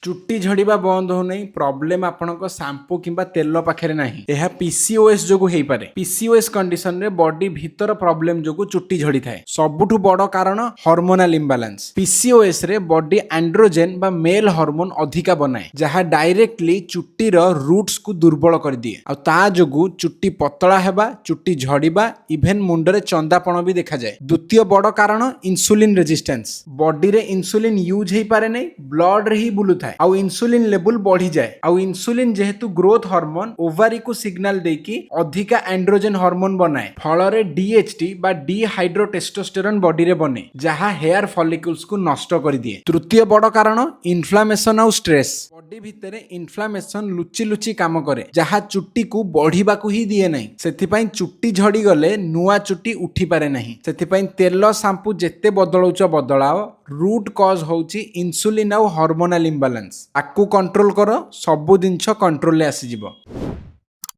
चुट्टी झड़िबा बंद हो नहीं प्रॉब्लम आपनक शैम्पू किंबा तेल पाखे नहीं यह पीसीओएस जो हो पारे। पीसीओएस कंडीशन रे बॉडी भीतर प्रॉब्लम जो चुट्टी झड़ी थाए सबुठु बड़ कारण हार्मोनल इम्बालांस। पीसीओएस रे बॉडी एंड्रोजेन बा मेल हार्मोन अधिका बनाए जहाँ डायरेक्टली चुट्टीर रूट्स को दुर्बल कर दिए आ ता जोगु चुट्टी पतला हेबा चुट्टी झड़िबा इभेन मुंडरे चंदापण भी देखा जाए। द्वितीय बड़ कारण इंसुलिन रेजिस्टेंस। बॉडी रे इंसुलिन यूज हो पारे नहीं ब्लड रे ही बुलू थाए आउ इंसुलिन लेवल बढ़ी जाए आउ इंसुलिन जेहेतु ग्रोथ हार्मोन ओवारी को सिग्नल देकी अधिका एंड्रोजन हार्मोन बनाए फल डीएचटी बा डीहाइड्रोटेस्टोस्टेरोन बॉडी रे बने जहाँ हेयर फॉलिकल्स को नष्ट कर दिए। तृतीय बड़ कारण इन्फ्लामेशन आउ स्ट्रेस। बॉडी भितर इन्फ्लामेशन लुचि लुचि काम करे जहाँ चुट्टी को बढ़िबा को ही दिए नहीं सेथिपाई चुट्टी झड़ी गले नुआ चुट्टी उठी पारे नहीं। सेथिपाई तेल शैम्पू जेते बदलौच बदलाओ रूट कॉज होउची इंसुलिन आउ हार्मोनल इम्बालांस। आकु कंट्रोल कर सब जिनछ कंट्रोल ले आसी जिवो।